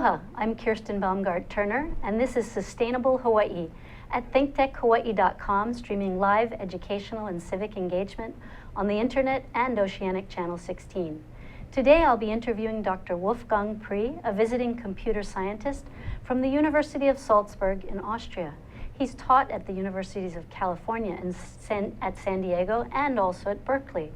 Aloha, I'm Kirsten Baumgart-Turner, and this is Sustainable Hawaii at thinktechhawaii.com, streaming live educational and civic engagement on the internet and Oceanic Channel 16. Today I'll be interviewing Dr. Wolfgang Pree, a visiting computer scientist from the University of Salzburg in Austria. He's taught at the Universities of California at San Diego and also at Berkeley.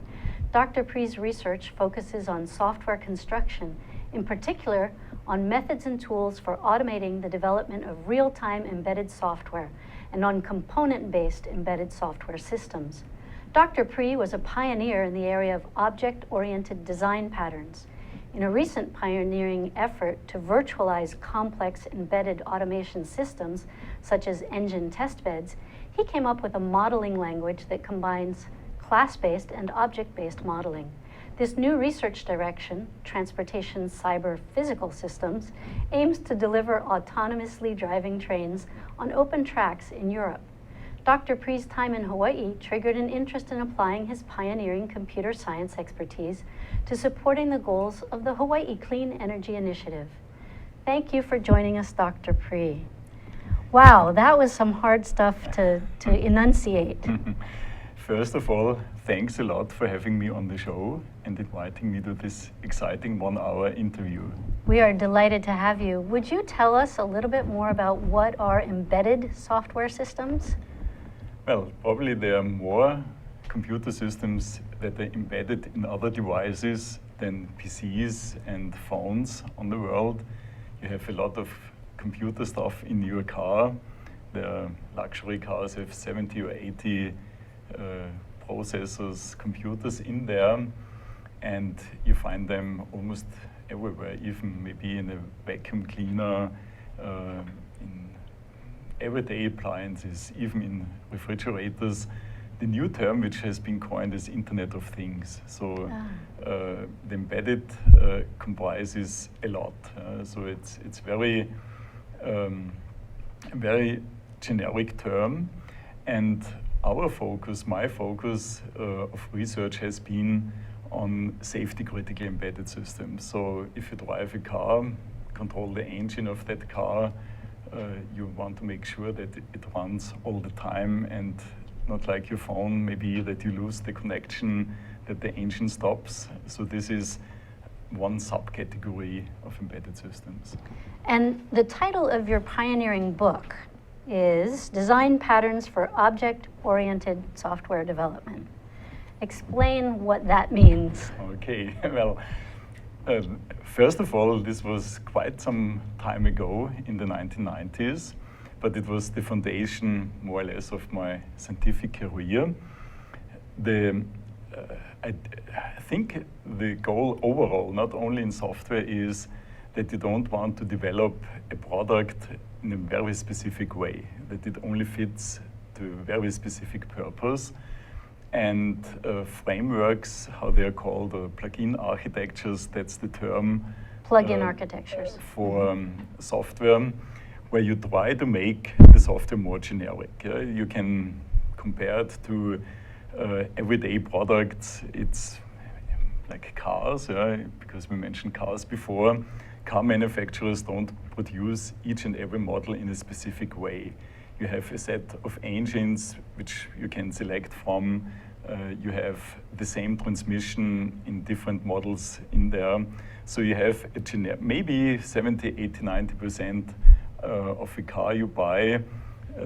Dr. Pree's research focuses on software construction, in particular on methods and tools for automating the development of real-time embedded software and on component-based embedded software systems. Dr. Pree was a pioneer in the area of object-oriented design patterns. In a recent pioneering effort to virtualize complex embedded automation systems, such as engine test beds, he came up with a modeling language that combines class-based and object-based modeling. This new research direction, Transportation Cyber Physical Systems, aims to deliver autonomously driving trains on open tracks in Europe. Dr. Pree's time in Hawaii triggered an interest in applying his pioneering computer science expertise to supporting the goals of the Hawaii Clean Energy Initiative. Thank you for joining us, Dr. Pree. Wow, that was some hard stuff to enunciate. First of all, thanks a lot for having me on the show and inviting me to this exciting 1-hour interview. We are delighted to have you. Would you tell us a little bit more about what are embedded software systems? Well, probably there are more computer systems that are embedded in other devices than PCs and phones on the world. You have a lot of computer stuff in your car. The luxury cars have 70 or 80 processors, computers in there, and you find them almost everywhere, even maybe in a vacuum cleaner, in everyday appliances, even in refrigerators. The new term which has been coined is Internet of Things. So the embedded comprises a lot. So it's very generic term, and our focus, my focus of research has been on safety-critical embedded systems. So if you drive a car, control the engine of that car, you want to make sure that it runs all the time and not like your phone, maybe that you lose the connection, that the engine stops. So this is one subcategory of embedded systems. And the title of your pioneering book is Design Patterns for Object-Oriented Software Development. Explain what that means. Okay, well, first of all, this was quite some time ago in the 1990s, but it was the foundation, more or less, of my scientific career. I think the goal overall, not only in software, is that you don't want to develop a product in a very specific way, that it only fits to a very specific purpose. And frameworks, how they are called, or plug-in architectures, that's the term. Plug-in architectures. For software, where you try to make the software more generic. You can compare it to everyday products. It's like cars, because we mentioned cars before. Car manufacturers don't produce each and every model in a specific way. You have a set of engines which you can select from. You have the same transmission in different models in there. So you have a generic, maybe 70, 80, 90% of a car you buy,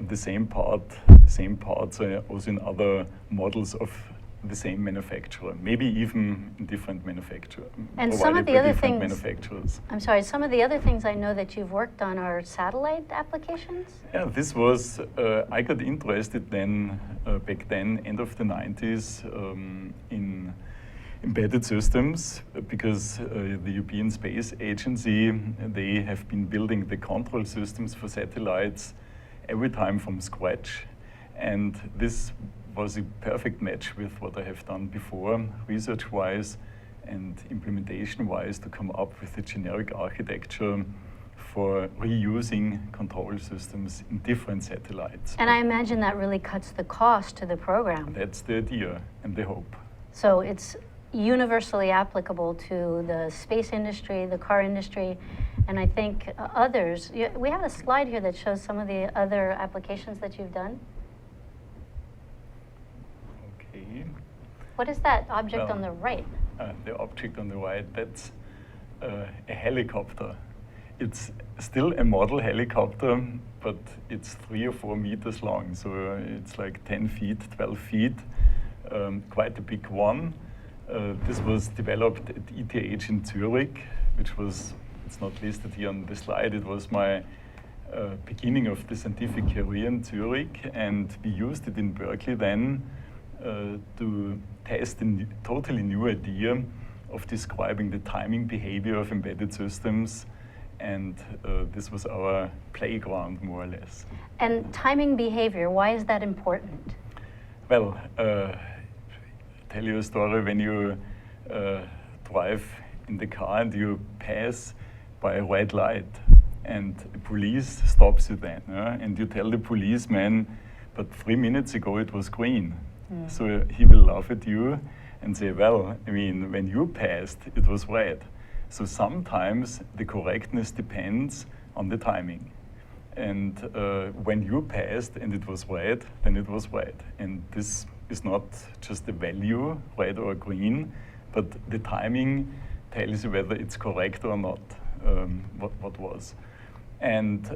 the same parts are also in other models of the same manufacturer, maybe even in different manufacturers. And some of the other things, I'm sorry, some of the other things I know that you've worked on are satellite applications? Yeah, this was, I got interested then, back then, end of the 90s, in embedded systems, because the European Space Agency, they have been building the control systems for satellites every time from scratch. And this was a perfect match with what I have done before, research-wise and implementation-wise, to come up with a generic architecture for reusing control systems in different satellites. And I imagine that really cuts the cost to the program. That's the idea and the hope. So it's universally applicable to the space industry, the car industry, and I think others. We have a slide here that shows some of the other applications that you've done. Okay. What is that object Well, on the right? The object on the right, that's a helicopter. It's still a model helicopter, but it's 3 or 4 meters long, so it's like 10 feet, 12 feet, quite a big one. This was developed at ETH in Zurich, which was, it's not listed here on the slide, it was my beginning of the scientific career in Zurich, and we used it in Berkeley then to test a totally new idea of describing the timing behavior of embedded systems, and this was our playground, more or less. And timing behavior, why is that important? Well, tell you a story. When you drive in the car and you pass by a red light and the police stops you then, and you tell the policeman, but 3 minutes ago it was green. So he will laugh at you and say, well, I mean, when you passed, it was red. So sometimes the correctness depends on the timing. And when you passed and it was red, then it was red. And this is not just the value, red or green, but the timing tells you whether it's correct or not, what was. And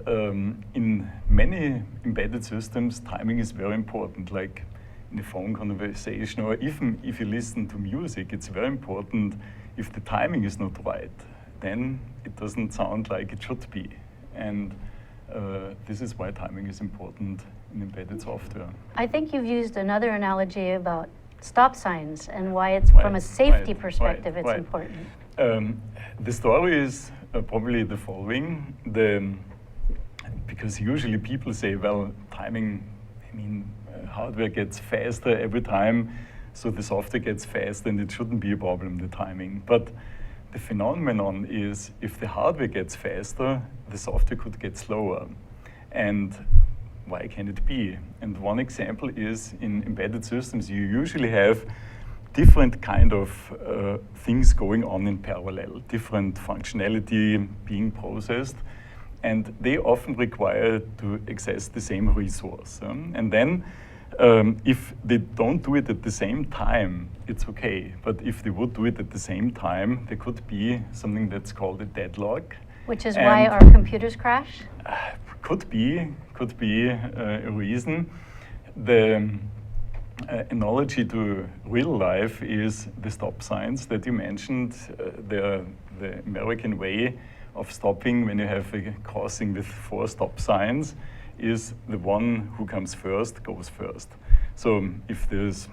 in many embedded systems, timing is very important, like in a phone conversation, or even if you listen to music, it's very important. If the timing is not right, then it doesn't sound like it should be. And this is why timing is important in embedded software. I think you've used another analogy about stop signs and why it's from a safety perspective it's important. The story is probably the following. Because usually people say, well, timing, I mean, hardware gets faster every time, so the software gets faster, and it shouldn't be a problem, the timing. But the phenomenon is, if the hardware gets faster, the software could get slower. And why can it be? And one example is, in embedded systems, you usually have different kind of things going on in parallel, different functionality being processed, and they often require to access the same resource. And then, if they don't do it at the same time, it's okay. But if they would do it at the same time, there could be something that's called a deadlock. Which is why our computers crash? Could be a reason. The analogy to real life is the stop signs that you mentioned. The American way of stopping when you have a crossing with 4 stop signs is the one who comes first goes first. So if there's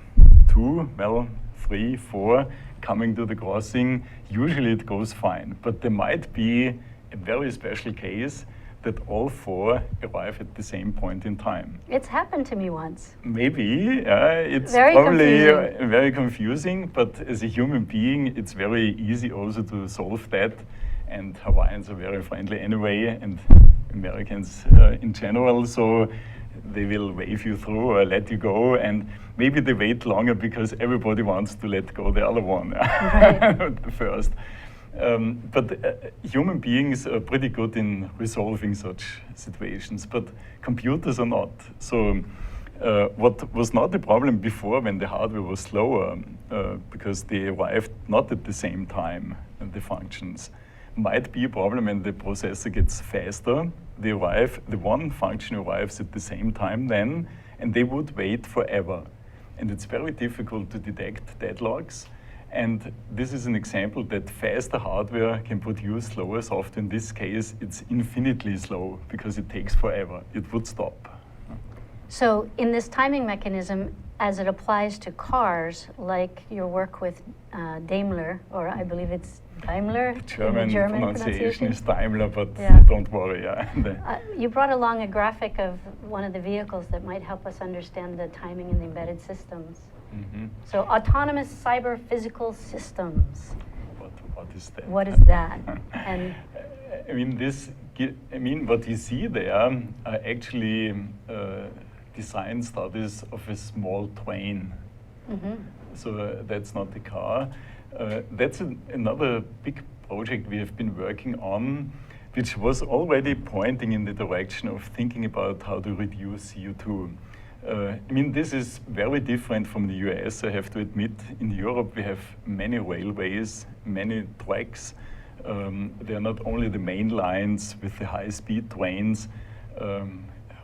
2, well, 3, 4 coming to the crossing, usually it goes fine. But there might be a very special case that all 4 arrive at the same point in time. It's happened to me once. Maybe, it's very probably confusing. Very confusing, but as a human being, it's very easy also to solve that. And Hawaiians are very friendly anyway, and Americans in general, so they will wave you through or let you go, and maybe they wait longer because everybody wants to let go the other one first. But human beings are pretty good in resolving such situations, but computers are not. So what was not a problem before when the hardware was slower, because they arrived not at the same time, the functions, might be a problem when the processor gets faster. The one function arrives at the same time then, and they would wait forever. And it's very difficult to detect deadlocks. And this is an example that faster hardware can produce slower software. In this case, it's infinitely slow because it takes forever. It would stop. So in this timing mechanism, as it applies to cars, like your work with Daimler, or I believe it's Daimler, German pronunciation is Daimler, but don't worry. You brought along a graphic of one of the vehicles that might help us understand the timing in the embedded systems. Mm-hmm. So autonomous cyber physical systems. What is that? What is that? And I mean, what you see there are actually design studies of a small train. mm-hmm. So that's not the car. That's another big project we have been working on, which was already pointing in the direction of thinking about how to reduce CO2. I mean, this is very different from the US, I have to admit. In Europe, we have many railways, many tracks. They are not only the main lines with the high-speed trains,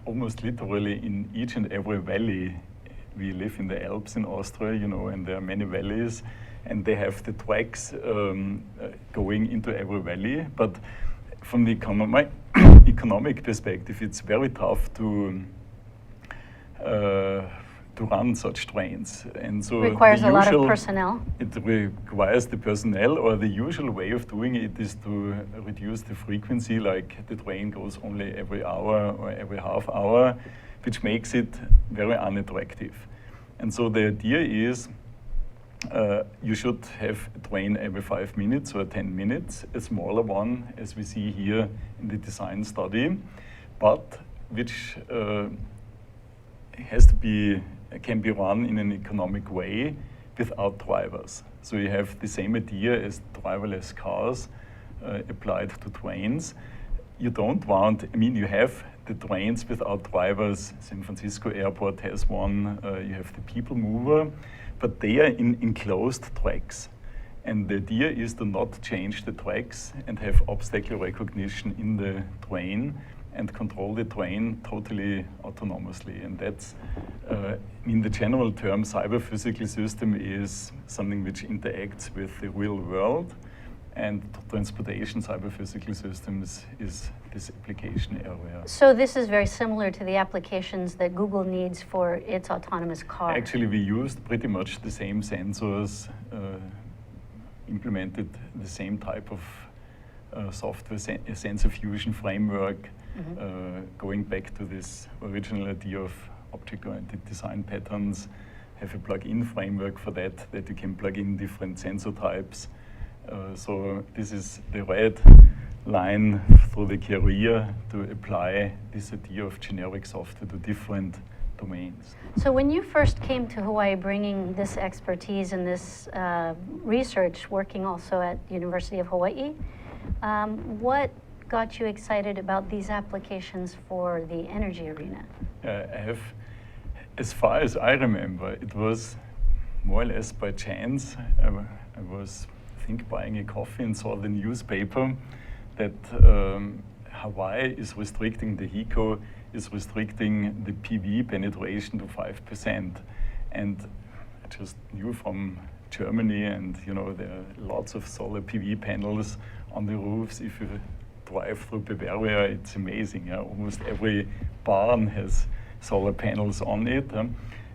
almost literally in each and every valley. We live in the Alps in Austria, you know, and there are many valleys, and they have the tracks going into every valley. But from the economic perspective, it's very tough to run such trains, and so requires a lot of personnel. It requires the personnel, or the usual way of doing it is to reduce the frequency, like the train goes only every hour or every half hour, which makes it very unattractive. And so the idea is you should have a train every 5 minutes or 10 minutes, a smaller one, as we see here in the design study, but which can be run in an economic way without drivers. So you have the same idea as driverless cars applied to trains. You don't want, I mean, you have the trains without drivers. San Francisco Airport has one. You have the people mover, but they are in enclosed tracks. And the idea is to not change the tracks and have obstacle recognition in the train and control the train totally autonomously. And that's, in the general term, cyber-physical system is something which interacts with the real world, and transportation cyber-physical systems is this application area. So this is very similar to the applications that Google needs for its autonomous car. Actually, we used pretty much the same sensors, implemented the same type of software sensor fusion framework, going back to this original idea of object-oriented design patterns, have a plug-in framework for that you can plug in different sensor types. So this is the red line through the career to apply this idea of generic software to different domains. So when you first came to Hawaii bringing this expertise and this research, working also at the University of Hawaii, what got you excited about these applications for the energy arena? I have, as far as I remember, it was more or less by chance. I was, I think, buying a coffee and saw the newspaper that Hawaii is restricting, the HECO is restricting the PV penetration to 5%. And I just knew from Germany, and you know, there are lots of solar PV panels on the roofs. If you drive through Bavaria, it's amazing. Yeah? Almost every barn has solar panels on it.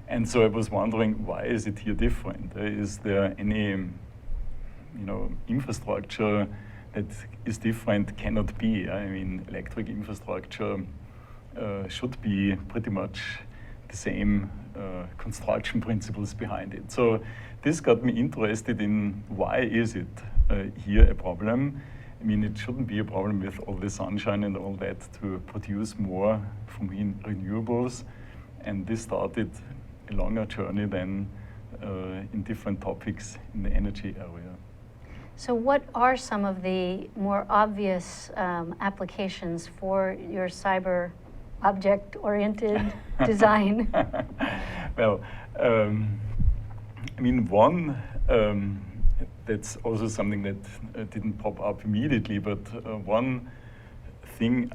And so I was wondering, why is it here different? Is there any infrastructure that is different? Cannot be. I mean, electric infrastructure should be pretty much the same construction principles behind it. So this got me interested in why is it here a problem. I mean, it shouldn't be a problem with all the sunshine and all that to produce more from renewables. And this started a longer journey then in different topics in the energy area. So what are some of the more obvious applications for your cyber object-oriented design? Well, I mean, one, that's also something that didn't pop up immediately, but one thing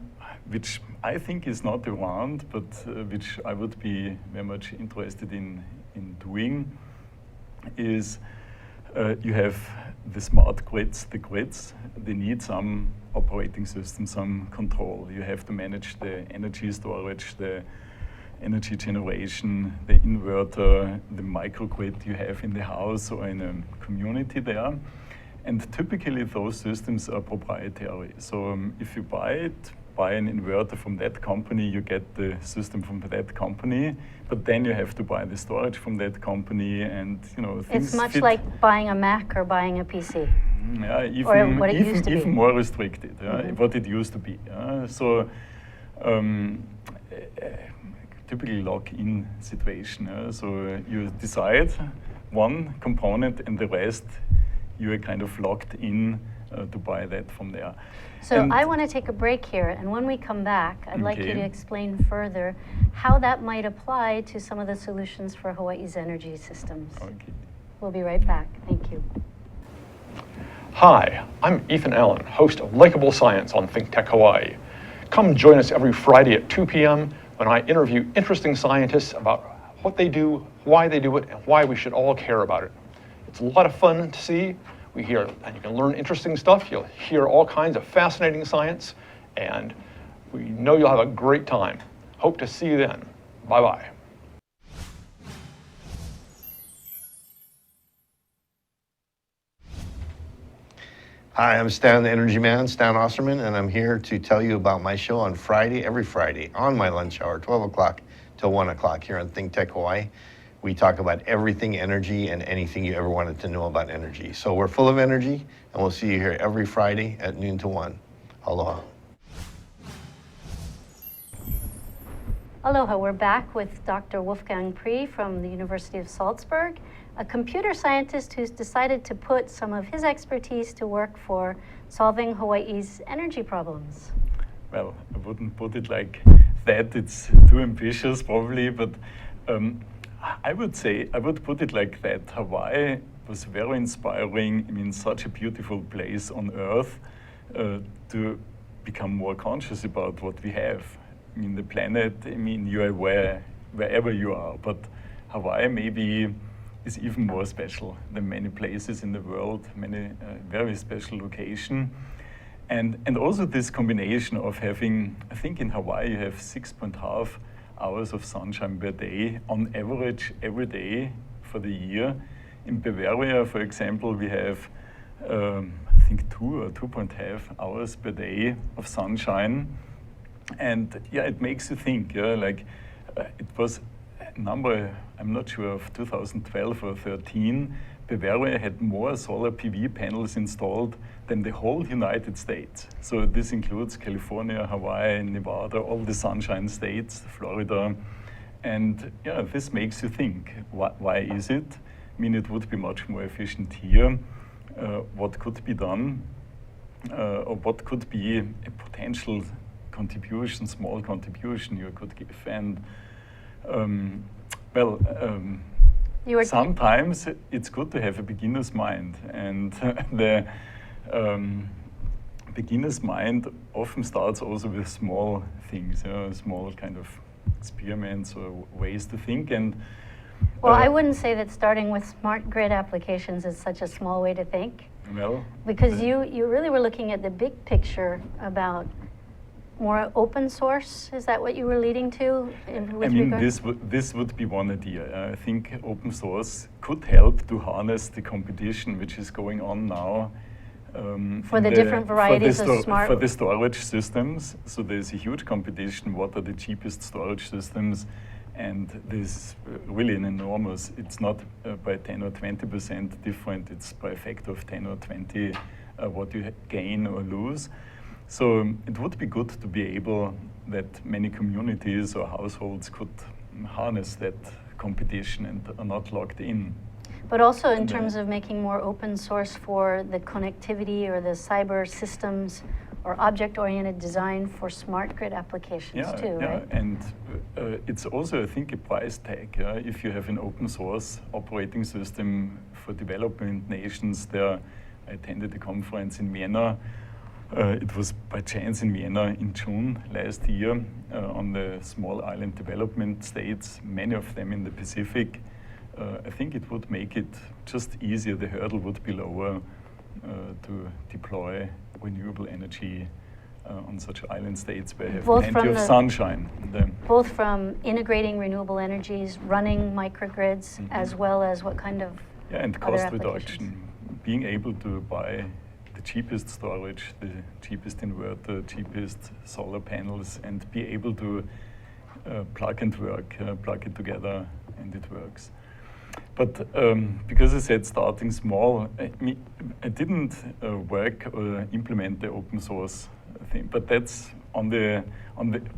which I think is not around, but which I would be very much interested in doing is you have the smart grids, they need some operating system, some control. You have to manage the energy storage, the energy generation, the inverter, the microgrid you have in the house or in a community there. And typically those systems are proprietary. So if you buy an inverter from that company, you get the system from that company, but then you have to buy the storage from that company, and things It's much like buying a Mac or buying a PC. Yeah, or what it used to be. Even more restricted, what it used to be. So typically lock-in situation. So you decide one component and the rest you are kind of locked in to buy that from there. So And I want to take a break here, and when we come back, I'd like you Okay. to explain further how that might apply to some of the solutions for Hawaii's energy systems. Okay. We'll be right back. Thank you. Hi, I'm Ethan Allen, host of Likeable Science on Think Tech Hawaii. Come join us every Friday at 2 p.m. when I interview interesting scientists about what they do, why they do it, and why we should all care about it. It's a lot of fun to see. We hear, and you can learn interesting stuff. You'll hear all kinds of fascinating science, and we know you'll have a great time. Hope to see you then. Bye-bye. Hi, I'm Stan, the Energy Man, Stan Osterman, and I'm here to tell you about my show on Friday, every Friday, on my lunch hour, 12 o'clock till 1 o'clock here on Think Tech Hawaii. We talk about everything energy and anything you ever wanted to know about energy. So we're full of energy, and we'll see you here every Friday at noon to 1. Aloha. Aloha, we're back with Dr. Wolfgang Pree from the University of Salzburg, a computer scientist who's decided to put some of his expertise to work for solving Hawaii's energy problems. Well, I wouldn't put it like that. It's too ambitious, probably, but I would put it like that. Hawaii was very inspiring. I mean, such a beautiful place on Earth to become more conscious about what we have. I mean, the planet, I mean, you are wherever you are, but Hawaii maybe is even more special than many places in the world, many very special location. And also this combination of having, I think in Hawaii you have 6.5 hours of sunshine per day on average every day for the year. In Bavaria, for example, we have I think 2 or 2.5 hours per day of sunshine. And yeah, it makes you think, like it was a number, I'm not sure, of 2012 or 13, Bavaria had more solar PV panels installed than the whole United States. So this includes California, Hawaii, Nevada, all the sunshine states, Florida. And yeah, this makes you think, why is it? I mean, it would be much more efficient here. What could be done? Or what could be a potential contribution, small contribution you could give? And sometimes it's good to have a beginner's mind, and the beginner's mind often starts also with small things, small kind of experiments or ways to think. And well, I wouldn't say that starting with smart grid applications is such a small way to think. Well, because you really were looking at the big picture about more open source. Is that what you were leading to? I mean, this would be one idea. I think open source could help to harness the competition which is going on now. For the different varieties of smart... For the storage systems. So there's a huge competition. What are the cheapest storage systems? And there's really an enormous, it's not by 10 or 20% different, it's by a factor of 10 or 20 what you gain or lose. So it would be good to be able that many communities or households could harness that competition and are not locked in. But also in terms of making more open source for the connectivity or the cyber systems or object-oriented design for smart grid applications too, right? And it's also, I think, a price tag. If you have an open source operating system for developing nations, I attended a conference in Vienna. It was by chance in Vienna in June last year on the small island development states, many of them in the Pacific. I think it would make it just easier, the hurdle would be lower to deploy renewable energy on such island states where you have plenty of sunshine. Both from integrating renewable energies, running microgrids, as well as what kind of and cost reduction. Being able to buy the cheapest storage, the cheapest inverter, cheapest solar panels, and be able to plug it together, and it works. But because I said starting small, I didn't work or implement the open source thing, but that's on the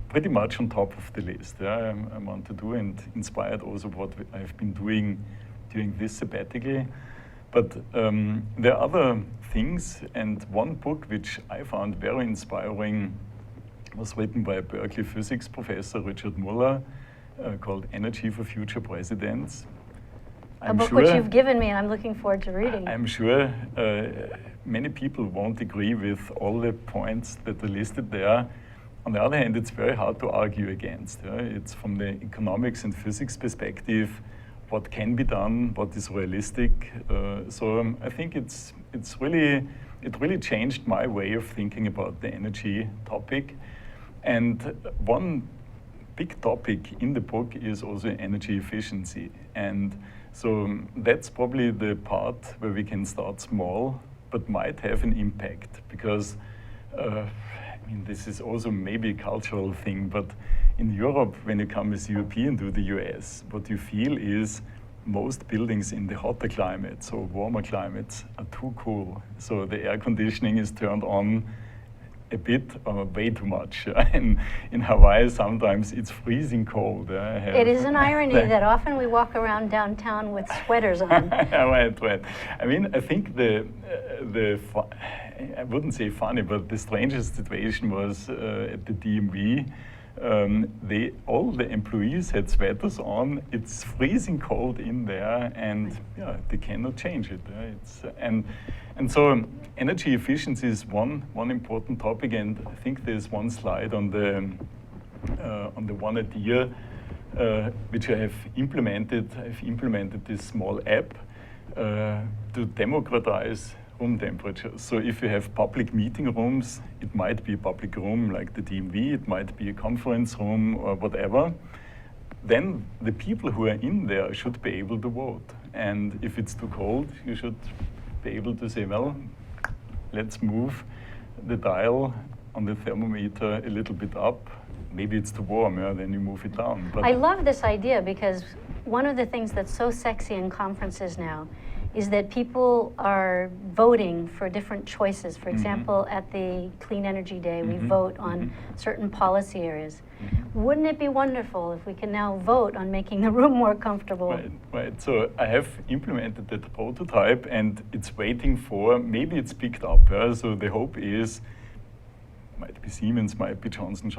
pretty much on top of the list. I want to do, and inspired also what I've been doing during this sabbatical. But there are other things, and one book which I found very inspiring was written by a Berkeley physics professor, Richard Muller, called Energy for Future Presidents. A book which you've given me, and I'm looking forward to reading. I'm sure many people won't agree with all the points that are listed there. On the other hand, it's very hard to argue against. It's from the economics and physics perspective, what can be done, what is realistic. So I think it really changed my way of thinking about the energy topic. And one big topic in the book is also energy efficiency. And so that's probably the part where we can start small, but might have an impact, because I mean, this is also maybe a cultural thing, but in Europe, when you come as European to the US, what you feel is most buildings in the hotter climates or warmer climates are too cool. So the air conditioning is turned on a bit or way too much. In Hawaii, sometimes it's freezing cold. It is an irony that often we walk around downtown with sweaters on. Right. I mean, I think I wouldn't say funny, but the strangest situation was at the DMV. All the employees had sweaters on. It's freezing cold in there, and they cannot change it. And so energy efficiency is one important topic, and I think there's one slide on the one idea which I have implemented. I've implemented this small app to democratize room temperature. So if you have public meeting rooms, it might be a public room like the DMV, it might be a conference room or whatever, then the people who are in there should be able to vote. And if it's too cold, you should be able to say, well, let's move the dial on the thermometer a little bit up. Maybe it's too warm, then you move it down. But I love this idea, because one of the things that's so sexy in conferences now is that people are voting for different choices. For example, at the Clean Energy Day, we vote on certain policy areas. Wouldn't it be wonderful if we can now vote on making the room more comfortable? Right. So I have implemented that prototype, and it's waiting for, maybe it's picked up. So the hope is, might be Siemens, might be Johnson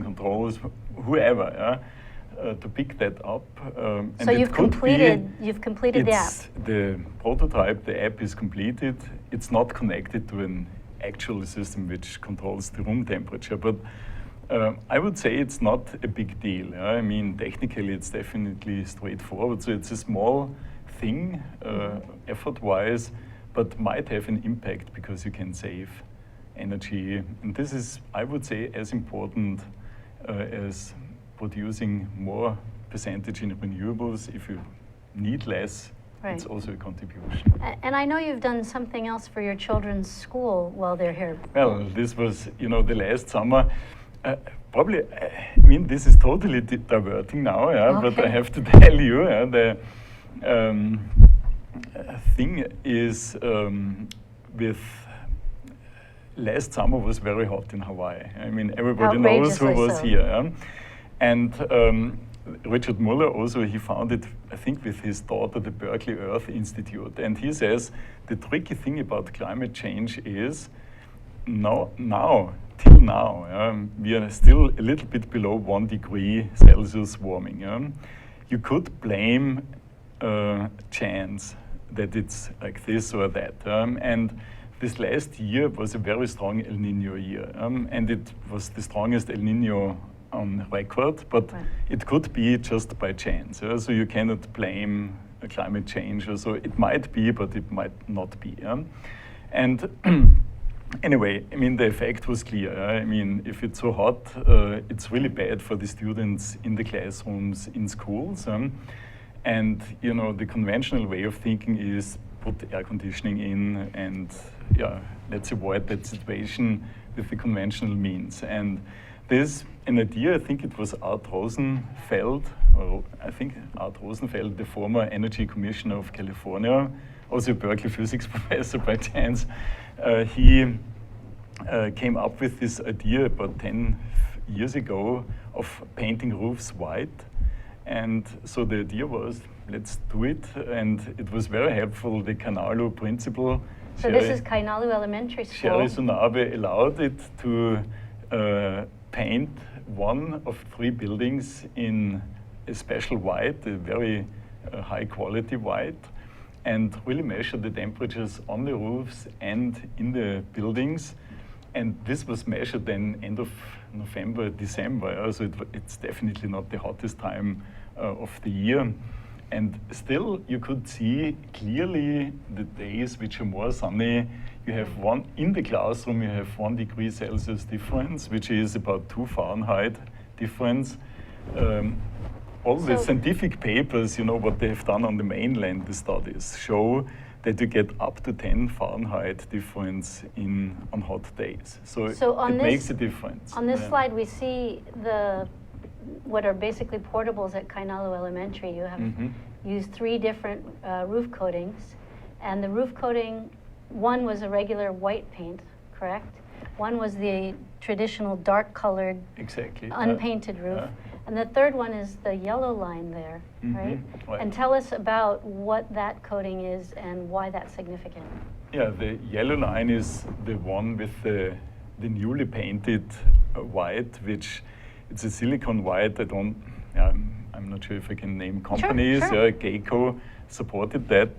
Controls, whoever, to pick that up. So you've completed the app. The prototype, the app is completed. It's not connected to an actual system which controls the room temperature, but I would say it's not a big deal. I mean, technically it's definitely straightforward. So it's a small thing, effort-wise, but might have an impact because you can save energy. And this is, I would say, as important as producing more percentage in renewables. If you need less, it's also a contribution. And I know you've done something else for your children's school while they're here. Well, this was, the last summer. Probably, I mean, this is totally diverting now, Okay. But I have to tell you, the thing is with last summer was very hot in Hawaii. I mean, everybody knows who was here. And Richard Muller also, he founded, I think, with his daughter, the Berkeley Earth Institute. And he says the tricky thing about climate change is till now, we are still a little bit below 1 degree Celsius warming. You could blame chance that it's like this or that. And this last year was a very strong El Nino year. And it was the strongest El Nino on record, but it could be just by chance. So you cannot blame climate change. So it might be, but it might not be. And anyway, I mean, the effect was clear. I mean, if it's so hot, it's really bad for the students in the classrooms in schools. And, the conventional way of thinking is put air conditioning in and, let's avoid that situation with the conventional means. And there's an idea, I think it was Art Rosenfeld, the former energy commissioner of California, also a Berkeley physics professor by chance. He came up with this idea about 10 years ago of painting roofs white. And so the idea was let's do it. And it was very helpful, the Kanalu principle. So this is Kainalu Elementary School. Sherry Sunabe allowed it to paint one of 3 buildings in a special white, a very high quality white, and really measure the temperatures on the roofs and in the buildings. And this was measured then end of November, December, so it's definitely not the hottest time of the year. And still you could see clearly the days which are more sunny. You have in the classroom, you have 1 degree Celsius difference, which is about 2 Fahrenheit difference. All the scientific papers, you know, what they have done on the mainland, the studies, show that you get up to 10 Fahrenheit difference on hot days. So it makes a difference. On this slide, we see what are basically portables at Kainalu Elementary. You have used 3 different roof coatings, and the roof coating, one was a regular white paint, correct? One was the traditional dark colored, unpainted roof. And the third one is the yellow line there, right? And tell us about what that coating is and why that's significant. Yeah, the yellow line is the one with the newly painted white, which it's a silicone white. I'm not sure if I can name companies. Sure. Geico supported that.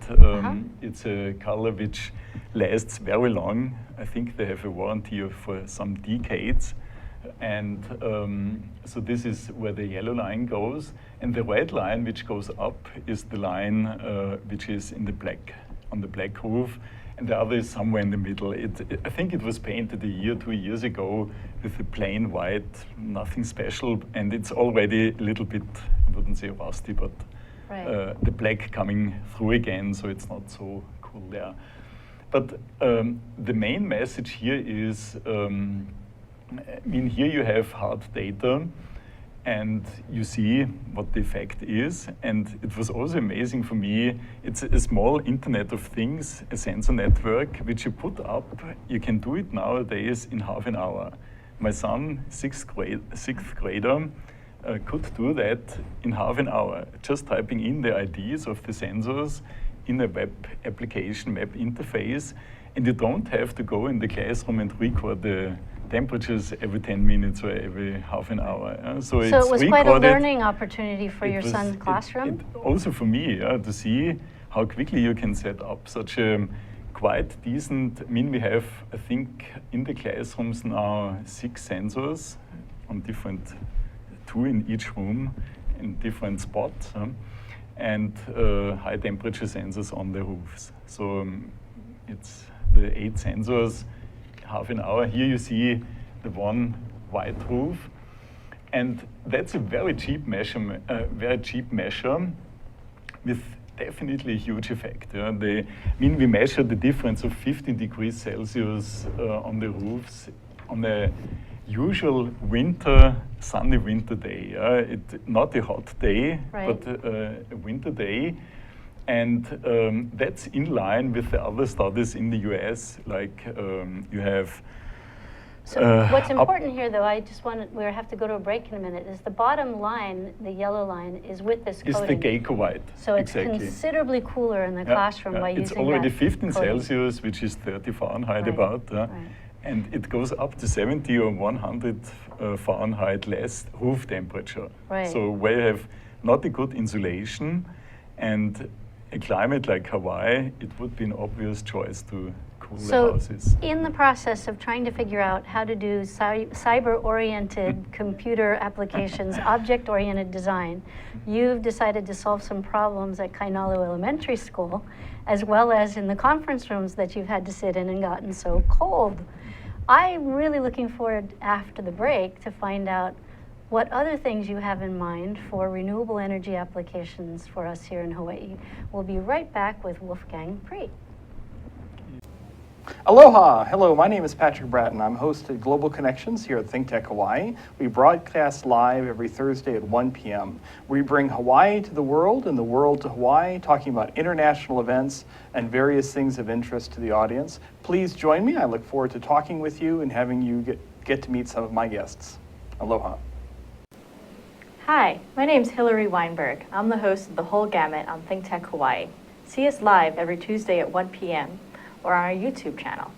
It's a color which lasts very long. I think they have a warranty for some decades. And so this is where the yellow line goes. And the red line which goes up is the line which is in the black, on the black roof. And the other is somewhere in the middle. I think it was painted a year, 2 years ago with a plain white, nothing special. And it's already a little bit, I wouldn't say rusty, but the black coming through again, so it's not so cool there. But the main message here is, here you have hard data, and you see what the effect is. And it was also amazing for me. It's a small Internet of Things, a sensor network, which you put up. You can do it nowadays in half an hour. My son, sixth grader, could do that in half an hour, just typing in the IDs of the sensors in a web application, web interface. And you don't have to go in the classroom and record the temperatures every 10 minutes or every half an hour. So it was quite a learning opportunity for your son's classroom? Also for me, to see how quickly you can set up such a quite decent, we have, I think, in the classrooms now 6 sensors on different, 2 in each room, in different spots, and high temperature sensors on the roofs. So it's the 8 sensors, half an hour. Here you see the one white roof, and that's a very cheap measure with definitely a huge effect. We measure the difference of 15 degrees Celsius on the roofs on a usual sunny winter day. Not a hot day, but a winter day. And that's in line with the other studies in the US, like you have... So what's important here, though, we have to go to a break in a minute, is the bottom line, the yellow line, is with this coating. It's the Geico white. So it's considerably cooler in the classroom by using that. It's already 15 Celsius, which is 30 Fahrenheit about. And it goes up to 70 or 100 Fahrenheit less roof temperature. So where you have not a good insulation and a climate like Hawaii, it would be an obvious choice to cool the houses. So in the process of trying to figure out how to do cyber-oriented computer applications, object-oriented design, you've decided to solve some problems at Kainalu Elementary School, as well as in the conference rooms that you've had to sit in and gotten so cold. I'm really looking forward after the break to find out what other things you have in mind for renewable energy applications for us here in Hawaii. We'll be right back with Wolfgang Pree. Aloha! Hello, my name is Patrick Bratton. I'm host at Global Connections here at ThinkTech Hawaii. We broadcast live every Thursday at 1 p.m. We bring Hawaii to the world and the world to Hawaii, talking about international events and various things of interest to the audience. Please join me. I look forward to talking with you and having you get to meet some of my guests. Aloha. Hi, my name's Hillary Weinberg. I'm the host of The Whole Gamut on Think Tech Hawaii. See us live every Tuesday at 1 p.m. or on our YouTube channel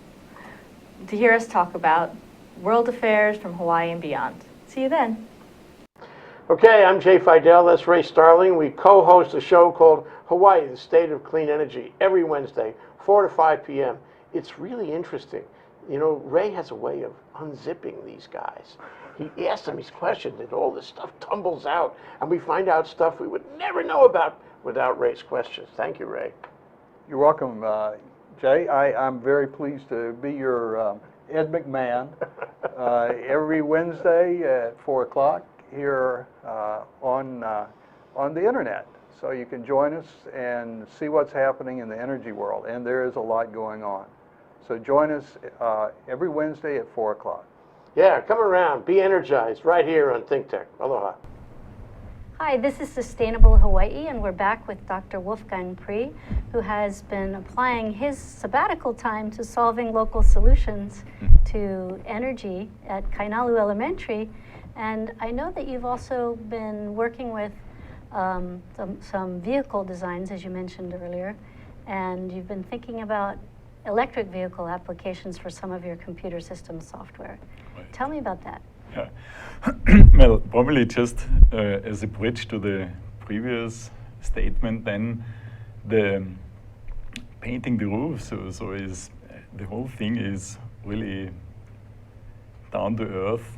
to hear us talk about world affairs from Hawaii and beyond. See you then. Okay, I'm Jay Fidel, that's Ray Starling. We co-host a show called Hawaii, the State of Clean Energy, every Wednesday, 4 to 5 p.m. It's really interesting. You know, Ray has a way of unzipping these guys. He asks them these questions and all this stuff tumbles out, and we find out stuff we would never know about without Ray's questions. Thank you, Ray. You're welcome, Jay. I'm very pleased to be your Ed McMahon every Wednesday at 4 o'clock here on the internet. So you can join us and see what's happening in the energy world, and there is a lot going on. So join us every Wednesday at 4 o'clock. Yeah, come around, be energized right here on Think Tech. Aloha. Hi, this is Sustainable Hawaii, and we're back with Dr. Wolfgang Pree, who has been applying his sabbatical time to solving local solutions to energy at Kainalu Elementary. And I know that you've also been working with some vehicle designs, as you mentioned earlier, and you've been thinking about electric vehicle applications for some of your computer system software. Right. Tell me about that. Yeah. Well, probably just as a bridge to the previous statement, then the painting the roof, so is the whole thing is really down to earth.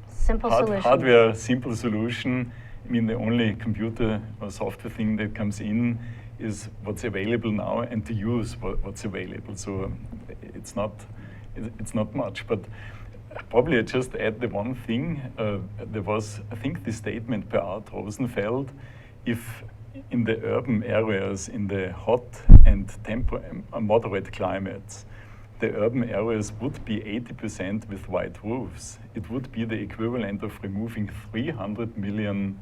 Simple solution. Hardware, simple solution. I mean, the only computer or software thing that comes in is what's available now and to use what's available. So it's not much, but probably I just add the one thing. There was, I think, this statement by Art Rosenfeld, if in the urban areas, in the hot and moderate climates, the urban areas would be 80% with white roofs, it would be the equivalent of removing 300 million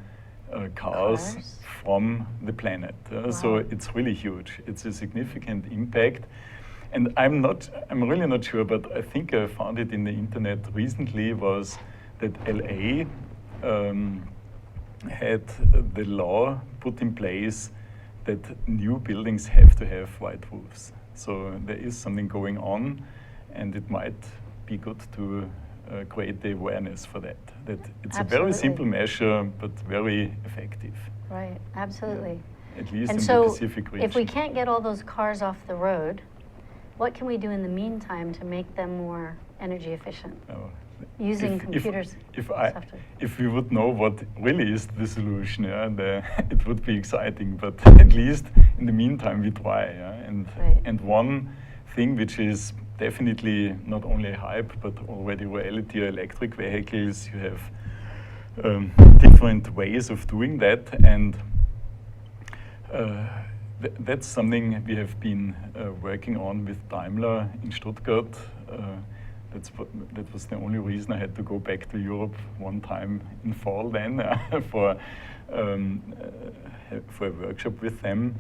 cars from the planet. Wow. So it's really huge. It's a significant impact. And I'm really not sure, but I think I found it in the internet recently, was that LA had the law put in place that new buildings have to have white roofs. So there is something going on, and it might be good to create the awareness for that. That it's Absolutely. a very simple measure, but very effective. Right, absolutely. Yeah, at least And in so, the Pacific region. if we can't get all those cars off the road, what can we do in the meantime to make them more energy efficient? Using computers. If we would know what really is the solution, it would be exciting. But at least in the meantime, we try. And one thing which is definitely not only hype but already reality are electric vehicles. You have different ways of doing that, and that's something we have been working on with Daimler in Stuttgart. That was the only reason I had to go back to Europe one time in fall then for a workshop with them.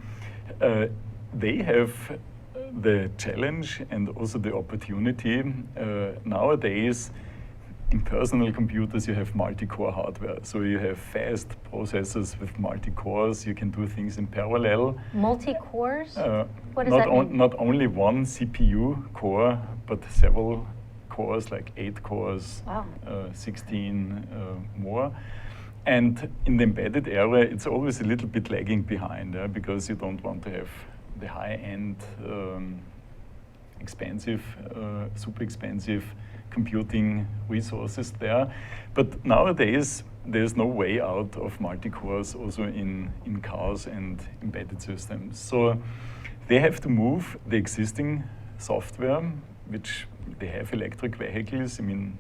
They have the challenge and also the opportunity. Nowadays, in personal computers, you have multi-core hardware. So you have fast processors with multi-cores. You can do things in parallel. Multi-cores? What does that mean? Not only one CPU core, but several cores, like 8 cores, Wow. 16 more. And in the embedded area, it's always a little bit lagging behind because you don't want to have the high-end, expensive, super expensive computing resources there. But nowadays, there's no way out of multi-cores also in cars and embedded systems. So they have to move the existing software, which they have electric vehicles, I mean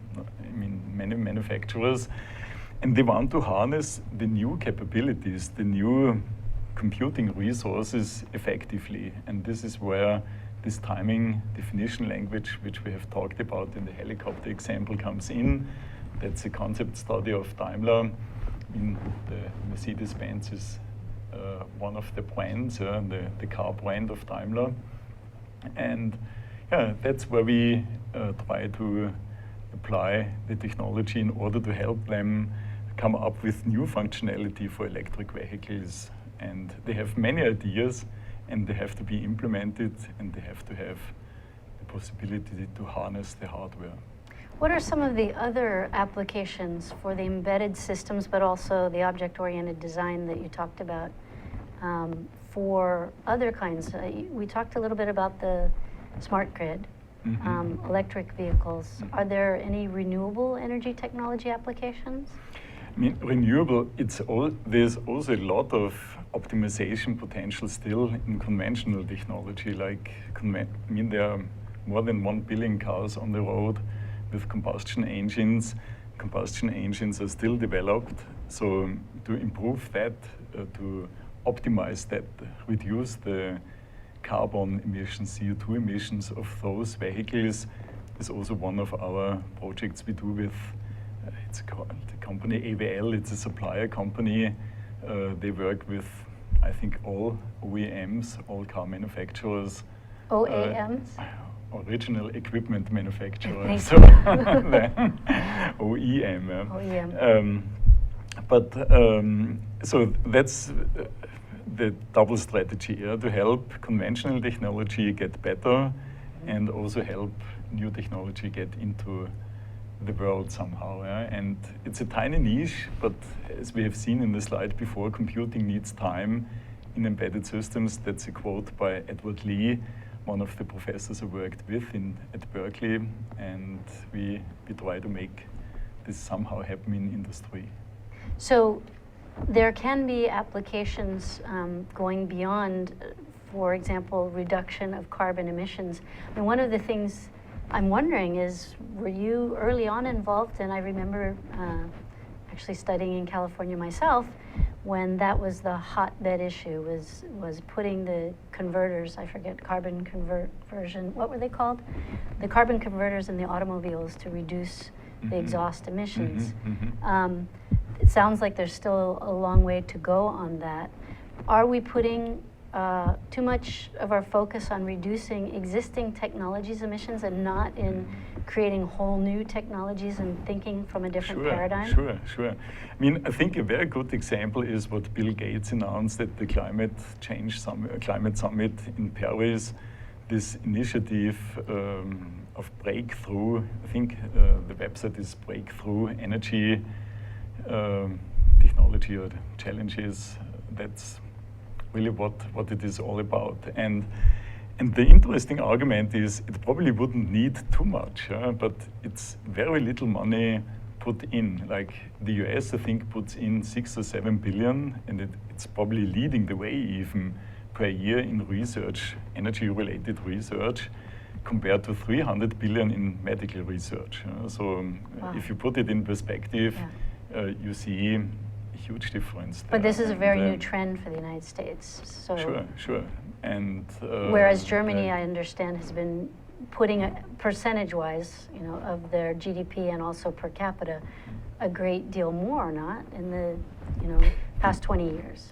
many manufacturers, and they want to harness the new capabilities, the new computing resources effectively. And this is where this timing definition language, which we have talked about in the helicopter example, comes in. That's a concept study of Daimler. In the Mercedes-Benz is one of the brands, the car brand of Daimler. And yeah, that's where we try to apply the technology in order to help them come up with new functionality for electric vehicles. And they have many ideas, and they have to be implemented, and they have to have the possibility to harness the hardware. What are some of the other applications for the embedded systems, but also the object-oriented design that you talked about for other kinds? We talked a little bit about the smart grid, electric vehicles. Are there any renewable energy technology applications? I mean, renewable, there's also a lot of optimization potential still in conventional technology. Like, there are more than 1 billion cars on the road with combustion engines. Combustion engines are still developed. So to improve that, to optimize that, reduce the carbon emissions, CO2 emissions of those vehicles is also one of our projects we do with, it's called the company AVL, it's a supplier company. They work with, I think, all OEMs, all car manufacturers. OEMs? Original equipment manufacturer. Thank So OEM. OEM. So that's the double strategy, to help conventional technology get better and also help new technology get into the world somehow. And it's a tiny niche, but as we have seen in the slide before, computing needs time in embedded systems. That's a quote by Edward Lee, one of the professors I worked with at Berkeley, and we try to make this somehow happen in industry. So there can be applications going beyond, for example, reduction of carbon emissions. And one of the things I'm wondering is, were you early on involved? And I remember actually studying in California myself when that was the hotbed issue, was putting the converters, I forget, carbon conversion, what were they called? The carbon converters in the automobiles to reduce the exhaust emissions. It sounds like there's still a long way to go on that. Are we putting too much of our focus on reducing existing technologies' emissions and not in creating whole new technologies and thinking from a different paradigm? Sure. I mean, I think a very good example is what Bill Gates announced at the Climate Summit in Paris, this initiative of breakthrough. I think the website is Breakthrough Energy Technology or Challenges. That's really what it is all about. And the interesting argument is it probably wouldn't need too much, but it's very little money put in. Like the US, I think, puts in 6 or 7 billion, and it's probably leading the way even per year in research, energy-related research, compared to 300 billion in medical research. So if you put it in perspective, you see a huge difference there. But this is a very new trend for the United States. So Sure. And whereas Germany, I understand, has been putting percentage-wise, of their GDP and also per capita, a great deal more, not in the, past 20 years.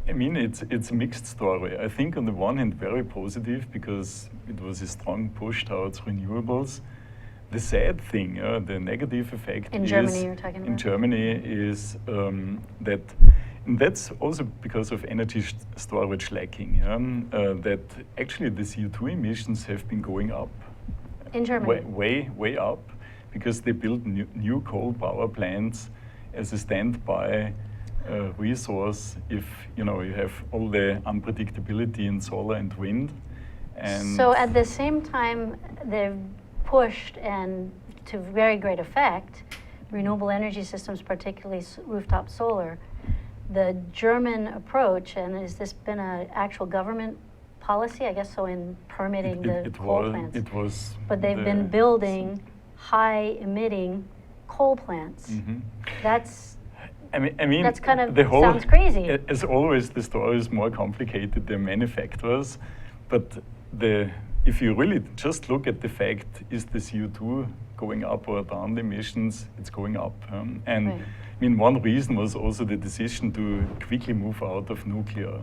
I mean, it's a mixed story. I think on the one hand, very positive because it was a strong push towards renewables. The sad thing, the negative effect in Germany, you're talking about? In Germany is that, and that's also because of energy storage lacking, that actually the CO2 emissions have been going up. In Germany? Way up, because they built new coal power plants as a standby resource if you have all the unpredictability in solar and wind. And so at the same time, they've pushed, and to very great effect, renewable energy systems, particularly rooftop solar. The German approach, and has this been an actual government policy, I guess so, in permitting the coal plants? It was. But they've been building high-emitting coal plants. That's kind of sounds crazy. As always, the story is more complicated. There are many factors, but if you really just look at the fact, is the CO2 going up or down the emissions? It's going up. And right. I mean, one reason was also the decision to quickly move out of nuclear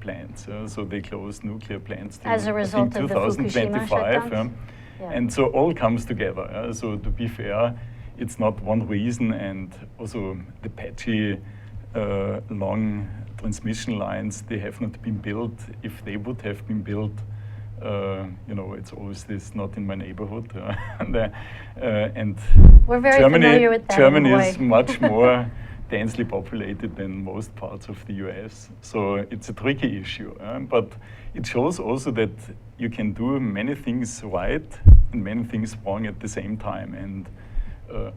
plants. So they closed nuclear plants till, as a result of the Fukushima shutdowns? And so all comes together. So to be fair, it's not one reason, and also the patchy long transmission lines, they have not been built. If they would have been built, it's always this, not in my neighborhood. And We're very Germany, familiar with that. Germany in is Hawaii. much more densely populated than most parts of the US. So it's a tricky issue. But it shows also that you can do many things right and many things wrong at the same time. And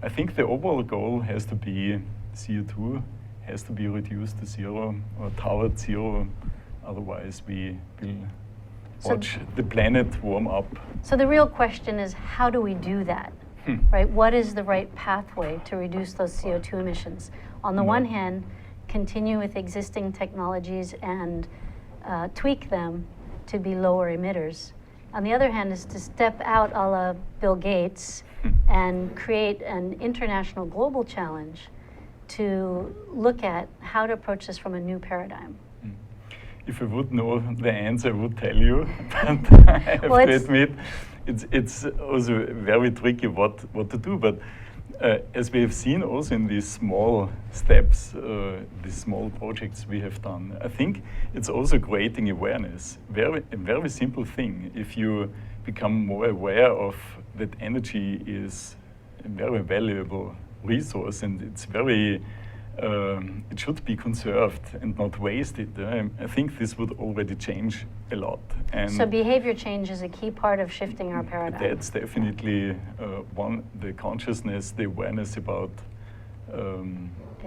I think the overall goal has to be CO2 has to be reduced to zero or toward zero. Otherwise, we will watch the planet warm up. So the real question is, how do we do that? Right? What is the right pathway to reduce those CO2 emissions? On the one hand, continue with existing technologies and tweak them to be lower emitters. On the other hand, is to step out a la Bill Gates and create an international global challenge to look at how to approach this from a new paradigm. If I would know the answer, I would tell you, but I have to admit, it's also very tricky what to do. But as we have seen also in these small steps, these small projects we have done, I think it's also creating awareness. A very simple thing. If you become more aware of that energy is a very valuable resource, and it's very, it should be conserved and not wasted. I think this would already change a lot. And so behavior change is a key part of shifting our paradigm. That's definitely the consciousness, the awareness about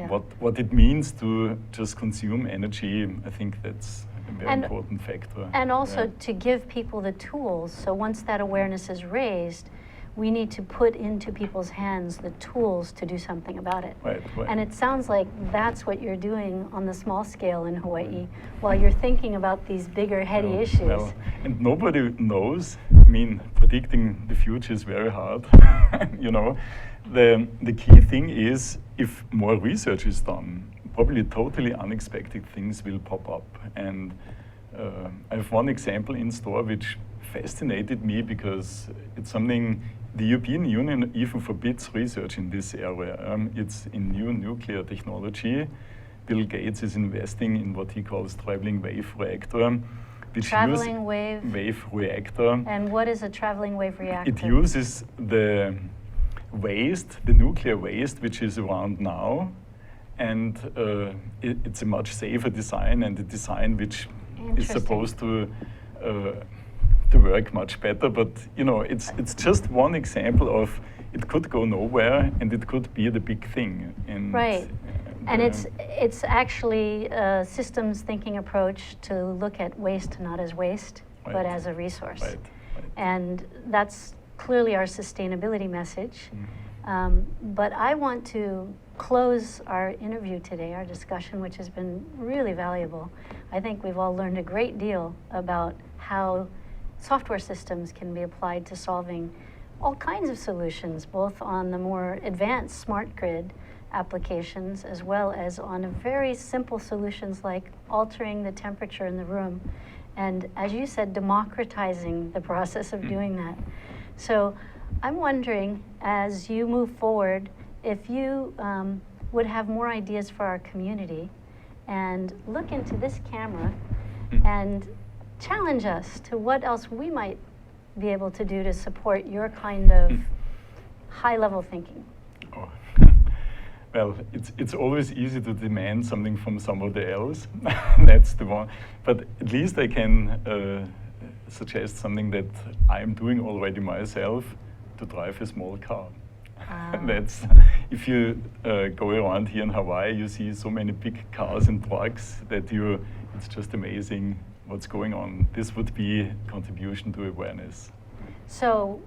what it means to just consume energy. I think that's a very important factor. And also to give people the tools. So once that awareness is raised, we need to put into people's hands the tools to do something about it. Right. And it sounds like that's what you're doing on the small scale in Hawaii, while you're thinking about these bigger, heady issues. Well, and nobody knows. I mean, predicting the future is very hard. The key thing is, if more research is done, probably totally unexpected things will pop up. And I have one example in store which fascinated me, because it's something the European Union even forbids research in this area. It's in new nuclear technology. Bill Gates is investing in what he calls traveling wave reactor. Traveling wave reactor. And what is a traveling wave reactor? It uses the waste, the nuclear waste, which is around now, and it's a much safer design, and a design which is supposed to work much better. But it's just one example of, it could go nowhere and it could be the big thing. And right. And it's actually a systems thinking approach to look at waste not as waste, but as a resource. Right. And that's clearly our sustainability message. But I want to close our interview today, our discussion, which has been really valuable. I think we've all learned a great deal about how software systems can be applied to solving all kinds of solutions, both on the more advanced smart grid applications, as well as on very simple solutions like altering the temperature in the room. And as you said, democratizing the process of doing that. So I'm wondering, as you move forward, if you would have more ideas for our community, and look into this camera and challenge us to what else we might be able to do to support your kind of high-level thinking. Oh. Well, it's always easy to demand something from somebody else. That's the one. But at least I can suggest something that I'm doing already myself, to drive a small car. That's, if you go around here in Hawaii, you see so many big cars and trucks that it's just amazing what's going on. This would be a contribution to awareness. So